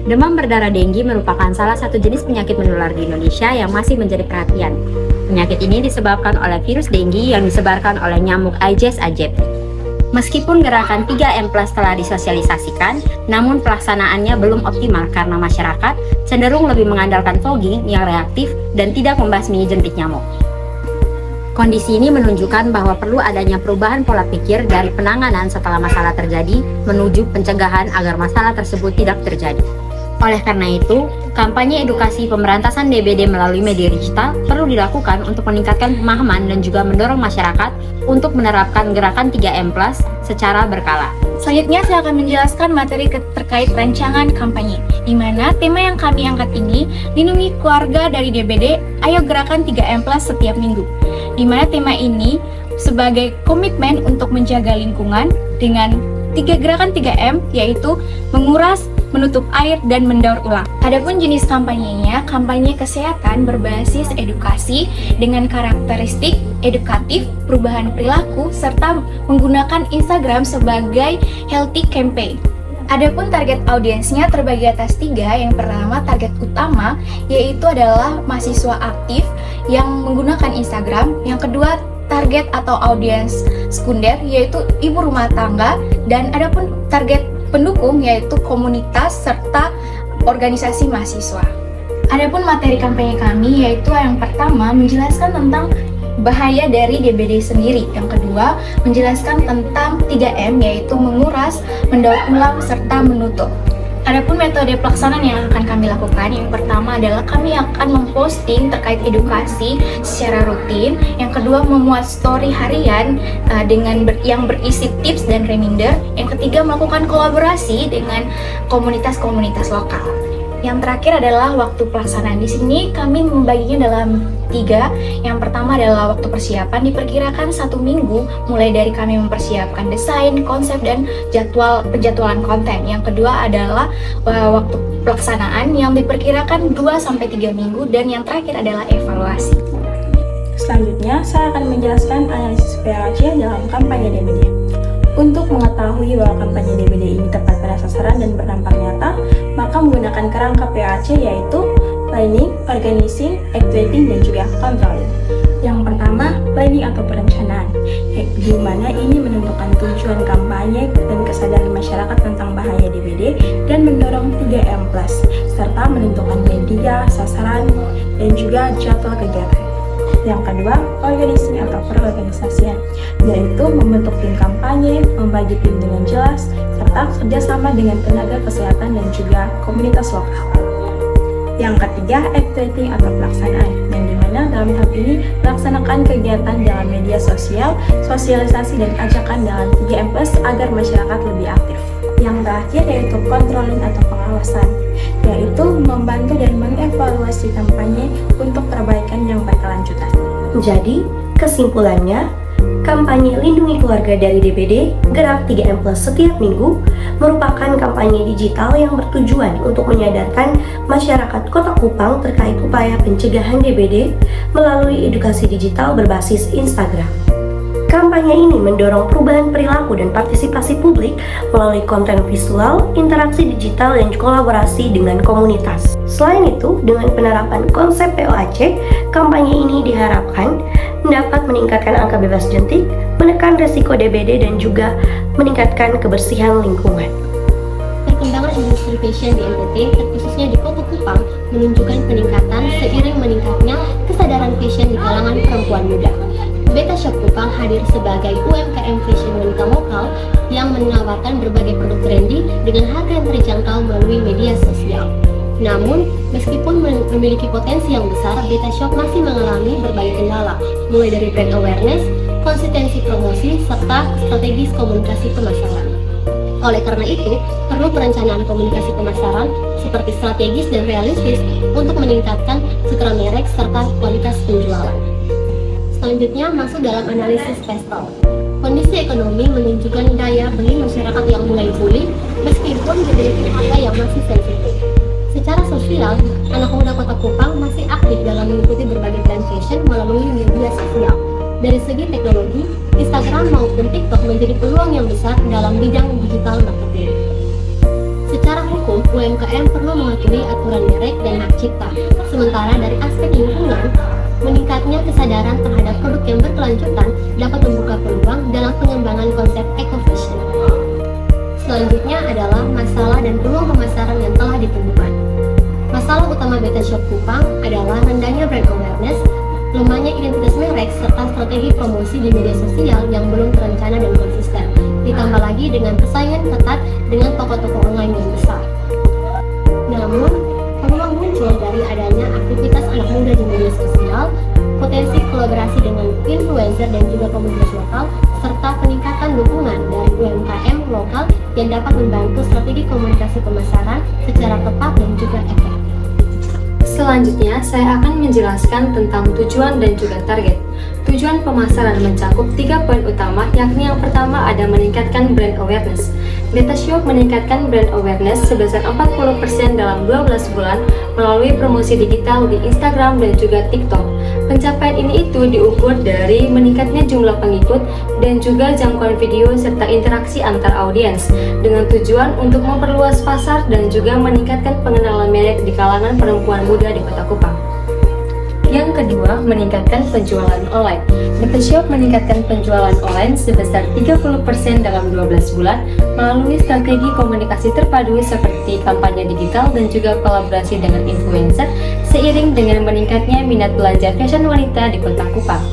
Demam berdarah dengue merupakan salah satu jenis penyakit menular di Indonesia yang masih menjadi perhatian. Penyakit ini disebabkan oleh virus dengue yang disebarkan oleh nyamuk Aedes aegypti. Meskipun gerakan 3M Plus telah disosialisasikan, namun pelaksanaannya belum optimal karena masyarakat cenderung lebih mengandalkan fogging yang reaktif dan tidak membasmi jentik nyamuk. Kondisi ini menunjukkan bahwa perlu adanya perubahan pola pikir dari penanganan setelah masalah terjadi menuju pencegahan agar masalah tersebut tidak terjadi. Oleh karena itu, kampanye edukasi pemberantasan DBD melalui media digital perlu dilakukan untuk meningkatkan pemahaman dan juga mendorong masyarakat untuk menerapkan gerakan 3M Plus secara berkala. Selanjutnya saya akan menjelaskan materi terkait rancangan kampanye, di mana tema yang kami angkat ini, lindungi keluarga dari DBD, ayo gerakan 3M Plus setiap minggu. Di mana tema ini sebagai komitmen untuk menjaga lingkungan dengan 3 gerakan 3M, yaitu menguras, menutup air, dan mendaur ulang. Adapun jenis kampanyenya, kampanye kesehatan berbasis edukasi dengan karakteristik edukatif, perubahan perilaku, serta menggunakan Instagram sebagai healthy campaign. Adapun target audiensnya terbagi atas 3. Yang pertama, target utama yaitu adalah mahasiswa aktif yang menggunakan Instagram. Yang kedua, target atau audiens sekunder yaitu ibu rumah tangga, dan adapun target pendukung yaitu komunitas serta organisasi mahasiswa. Adapun materi kampanye kami yaitu yang pertama menjelaskan tentang bahaya dari DBD sendiri. Yang kedua, menjelaskan tentang 3M yaitu menguras, mendaur ulang, serta menutup. Adapun metode pelaksanaan yang akan kami lakukan, yang pertama adalah kami akan memposting terkait edukasi secara rutin. Yang kedua, memuat story harian yang berisi tips dan reminder. Yang ketiga, melakukan kolaborasi dengan komunitas-komunitas lokal. Yang terakhir adalah waktu pelaksanaan. Di sini kami membaginya dalam 3. Yang pertama adalah waktu persiapan, diperkirakan 1 minggu mulai dari kami mempersiapkan desain, konsep, dan penjadwalan konten. Yang kedua adalah waktu pelaksanaan yang diperkirakan 2-3 minggu, dan yang terakhir adalah evaluasi. Selanjutnya, saya akan menjelaskan analisis PHC dalam kampanye DBD. Untuk mengetahui bahwa kampanye DBD ini tepat pada sasaran dan berdampak nyata, maka menggunakan kerangka PHC yaitu planning, organizing, activating, dan juga controlling. Yang pertama, planning atau perencanaan, di mana ini menentukan tujuan kampanye dan kesadaran masyarakat tentang bahaya DBD dan mendorong 3M+, serta menentukan media, sasaran, dan juga jadwal kegiatan. Yang kedua, organizing atau perorganisasian, yaitu membentuk tim kampanye, membagi tim dengan jelas, serta kerjasama dengan tenaga kesehatan dan juga komunitas lokal. Yang ketiga, activating atau pelaksanaan, yang dimana dalam hal ini melaksanakan kegiatan dalam media sosial, sosialisasi dan ajakan dalam 3M+ agar masyarakat lebih aktif. Yang terakhir yaitu controlling atau pengawasan, yaitu membantu dan mengevaluasi kampanye untuk perbaikan yang berkelanjutan. Jadi, kesimpulannya, kampanye Lindungi Keluarga dari DBD, Gerak 3M Plus setiap minggu, merupakan kampanye digital yang bertujuan untuk menyadarkan masyarakat Kota Kupang terkait upaya pencegahan DBD melalui edukasi digital berbasis Instagram. Kampanye ini mendorong perubahan perilaku dan partisipasi publik melalui konten visual, interaksi digital, dan kolaborasi dengan komunitas. Selain itu, dengan penerapan konsep POAC, kampanye ini diharapkan dapat meningkatkan angka bebas jentik, menekan resiko DBD, dan juga meningkatkan kebersihan lingkungan. Perkembangan industri fashion di NTT, terkhususnya di Kota Kupang, menunjukkan peningkatan seiring meningkatnya kesadaran fashion di kalangan perempuan muda. Beta Shop Kupang hadir sebagai UMKM fashion wanita lokal yang menawarkan berbagai produk trendy dengan harga yang terjangkau melalui media sosial. Namun, meskipun memiliki potensi yang besar, Beta Shop masih mengalami berbagai kendala, mulai dari brand awareness, konsistensi promosi, serta strategis komunikasi pemasaran. Oleh karena itu, perlu perencanaan komunikasi pemasaran seperti strategis dan realistis untuk meningkatkan citra merek serta kualitas penjualan. Selanjutnya masuk dalam analisis Pestel. Kondisi ekonomi menunjukkan daya beli masyarakat yang mulai pulih meskipun memiliki harga yang masih sensitif. Secara sosial, anak muda Kota Kupang masih aktif dalam mengikuti berbagai tren fashion melalui media sosial. Dari segi teknologi, Instagram maupun TikTok menjadi peluang yang besar dalam bidang digital marketing. Secara hukum, UMKM perlu mematuhi aturan merek dan hak cipta. Sementara dari aspek lingkungan, meningkatnya kesadaran terhadap produk yang berkelanjutan dapat membuka peluang dalam pengembangan konsep eco-fashion. Selanjutnya adalah masalah dan peluang pemasaran yang telah ditemukan. Masalah utama Beta Shop Kupang adalah rendahnya brand awareness, lemahnya identitas merek, serta strategi promosi di media sosial yang belum terencana dan konsisten. Ditambah lagi dengan persaingan ketat dengan toko-toko online yang besar. Namun, peluang muncul dari adanya aktivitas anak muda di media sosial, potensi kolaborasi dengan influencer dan juga komunitas lokal, serta peningkatan dukungan dari UMKM lokal yang dapat membantu strategi komunikasi pemasaran secara tepat dan juga efektif. Selanjutnya, saya akan menjelaskan tentang tujuan dan juga target. Tujuan pemasaran mencakup 3 poin utama, yakni yang pertama ada meningkatkan brand awareness. Beta Shop meningkatkan brand awareness sebesar 40% dalam 12 bulan melalui promosi digital di Instagram dan juga TikTok. Pencapaian ini itu diukur dari meningkatnya jumlah pengikut dan juga jangkauan video serta interaksi antar audiens dengan tujuan untuk memperluas pasar dan juga meningkatkan pengenalan merek di kalangan perempuan muda di Kota Kupang. Yang kedua, meningkatkan penjualan online. Beta Shop meningkatkan penjualan online sebesar 30% dalam 12 bulan melalui strategi komunikasi terpadu seperti kampanye digital dan juga kolaborasi dengan influencer seiring dengan meningkatnya minat belanja fashion wanita di Kota Kupang.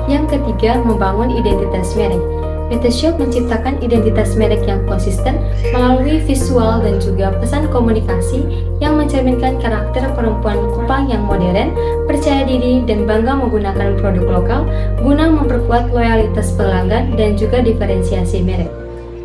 Yang ketiga, membangun identitas merek. Beta Shop menciptakan identitas merek yang konsisten melalui visual dan juga pesan komunikasi yang mencerminkan karakter perempuan Kupang yang modern, percaya diri, dan bangga menggunakan produk lokal guna memperkuat loyalitas pelanggan dan juga diferensiasi merek.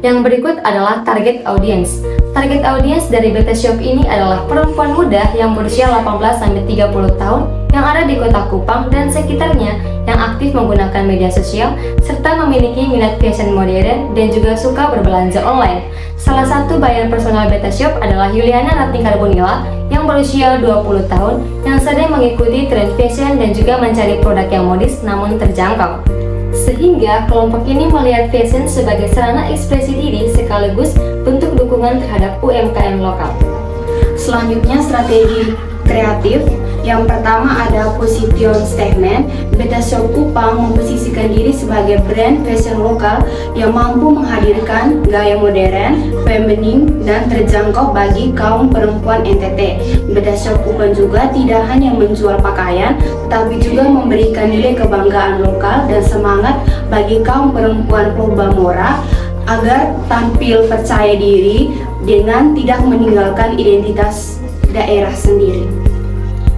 Yang berikut adalah target audiens. Target audiens dari Beta Shop ini adalah perempuan muda yang berusia 18-30 tahun yang ada di Kota Kupang dan sekitarnya yang aktif menggunakan media sosial serta memiliki minat fashion modern dan juga suka berbelanja online. Salah satu buyer personal Beta Shop adalah Yuliana Ratni Karbonila yang berusia 20 tahun yang sedang mengikuti tren fashion dan juga mencari produk yang modis namun terjangkau. Sehingga kelompok ini melihat fashion sebagai sarana ekspresi diri sekaligus bentuk dukungan terhadap UMKM lokal. Selanjutnya strategi kreatif. Yang pertama ada position statement. Beta Shop Kupang memposisikan diri sebagai brand fashion lokal yang mampu menghadirkan gaya modern, feminin, dan terjangkau bagi kaum perempuan NTT. Beta Shop Kupang juga tidak hanya menjual pakaian, tetapi juga memberikan nilai kebanggaan lokal dan semangat bagi kaum perempuan Probamora agar tampil percaya diri dengan tidak meninggalkan identitas daerah sendiri.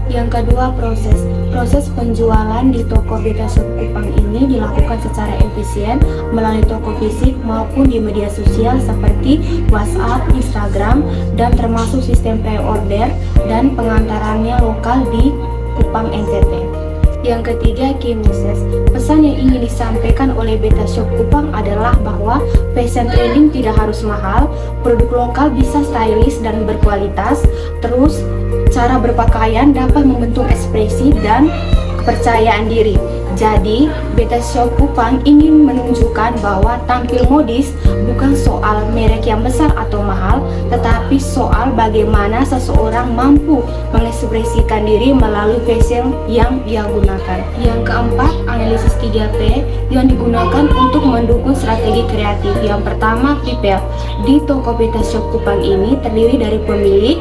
Yang kedua, proses penjualan di toko Beta Shop Kupang ini dilakukan secara efisien melalui toko fisik maupun di media sosial seperti WhatsApp, Instagram, dan termasuk sistem pre-order dan pengantarannya lokal di Kupang NTT. Yang ketiga, key message. Pesan yang ingin disampaikan oleh Beta Shop Kupang adalah bahwa fashion trending tidak harus mahal, produk lokal bisa stylish dan berkualitas, terus cara berpakaian dapat membentuk ekspresi dan kepercayaan diri. Jadi, Beta Shop Kupang ingin menunjukkan bahwa tampil modis bukan soal merek yang besar atau mahal, tetapi soal bagaimana seseorang mampu mengekspresikan diri melalui fashion yang dia gunakan. Yang keempat, analisis 3P yang digunakan untuk mendukung strategi kreatif. Yang pertama, people. Di toko Beta Shop Kupang ini terdiri dari pemilik,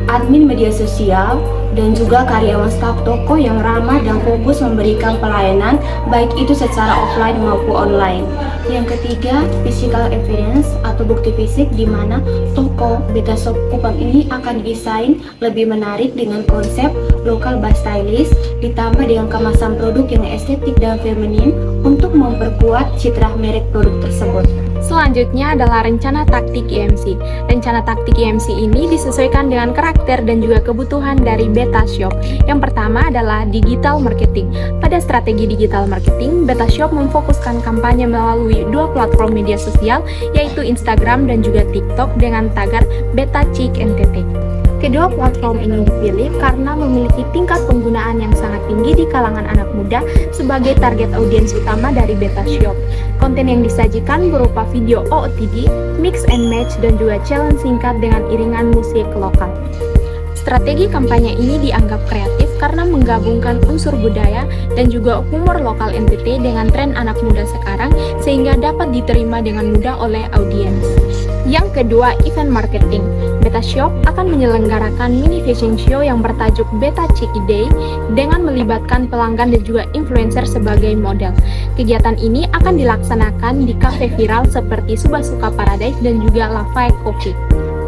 admin media sosial, dan juga karyawan staf toko yang ramah dan fokus memberikan pelayanan baik itu secara offline maupun online. Yang ketiga, physical evidence atau bukti fisik di mana toko Beta Shop Kupang ini akan didesain lebih menarik dengan konsep local by stylist ditambah dengan kemasan produk yang estetik dan feminin untuk memperkuat citra merek produk tersebut. Selanjutnya adalah rencana taktik IMC. Rencana taktik IMC ini disesuaikan dengan karakter dan juga kebutuhan dari Beta Shop. Yang pertama adalah digital marketing. Pada strategi digital marketing, Beta Shop memfokuskan kampanye melalui 2 platform media sosial yaitu Instagram dan juga TikTok dengan tagar Beta Chic NTT. Kedua platform ini dipilih karena memiliki tingkat penggunaan yang sangat tinggi di kalangan anak muda sebagai target audiens utama dari Beta Shop. Konten yang disajikan berupa video OOTD, mix and match, dan juga challenge singkat dengan iringan musik lokal. Strategi kampanye ini dianggap kreatif karena menggabungkan unsur budaya dan juga humor lokal NTT dengan tren anak muda sekarang sehingga dapat diterima dengan mudah oleh audiens. Yang kedua, event marketing. Beta Shop akan menyelenggarakan mini fashion show yang bertajuk Beta Cheeky Day dengan melibatkan pelanggan dan juga influencer sebagai model. Kegiatan ini akan dilaksanakan di kafe viral seperti Subasuka Paradise dan juga Lafayette Coffee.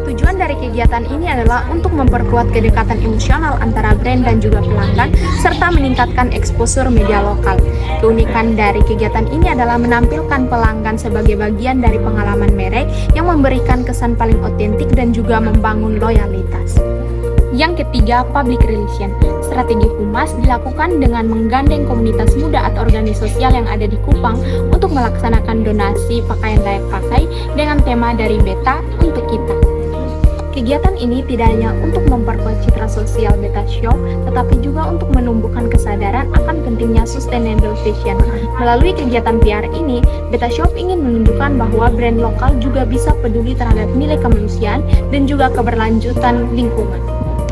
Tujuan dari kegiatan ini adalah untuk memperkuat kedekatan emosional antara brand dan juga pelanggan, serta meningkatkan exposure media lokal. Keunikan dari kegiatan ini adalah menampilkan pelanggan sebagai bagian dari pengalaman merek yang memberikan kesan paling otentik dan juga membangun loyalitas. Yang ketiga, public relation. Strategi Humas dilakukan dengan menggandeng komunitas muda atau organisasi sosial yang ada di Kupang untuk melaksanakan donasi pakaian layak pakai dengan tema dari Beta untuk kita. Kegiatan ini tidak hanya untuk memperkuat citra sosial Beta Shop, tetapi juga untuk menumbuhkan kesadaran akan pentingnya sustainable fashion. Melalui kegiatan PR ini, Beta Shop ingin menunjukkan bahwa brand lokal juga bisa peduli terhadap nilai kemanusiaan dan juga keberlanjutan lingkungan.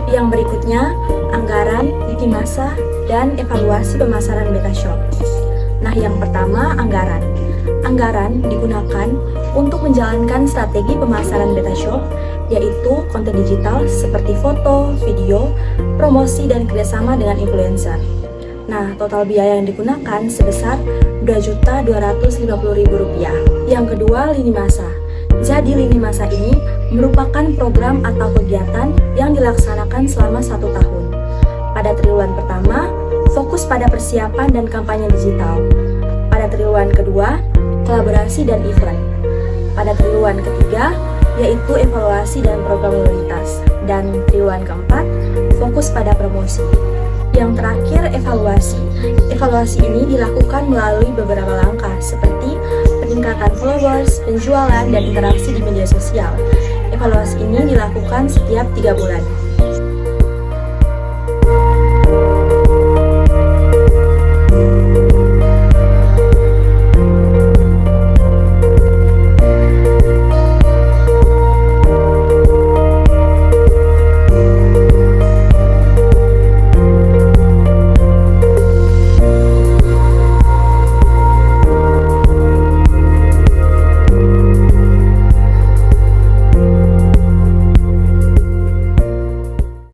Yang berikutnya, anggaran, lini masa, dan evaluasi pemasaran Beta Shop. Nah, yang pertama, anggaran. Anggaran digunakan untuk menjalankan strategi pemasaran Beta Shop, yaitu konten digital seperti foto, video, promosi, dan kerjasama dengan influencer. Nah, total biaya yang digunakan sebesar Rp2.250.000. Yang kedua, lini masa. Jadi, lini masa ini merupakan program atau kegiatan yang dilaksanakan selama 1 tahun. Pada triwulan pertama, fokus pada persiapan dan kampanye digital. Pada triwulan kedua, kolaborasi dan event. Pada triwulan ketiga, yaitu evaluasi dan program prioritas. Dan triwulan keempat, fokus pada promosi. Yang terakhir, evaluasi. Evaluasi ini dilakukan melalui beberapa langkah seperti peningkatan followers, penjualan, dan interaksi di media sosial. Evaluasi ini dilakukan setiap 3 bulan.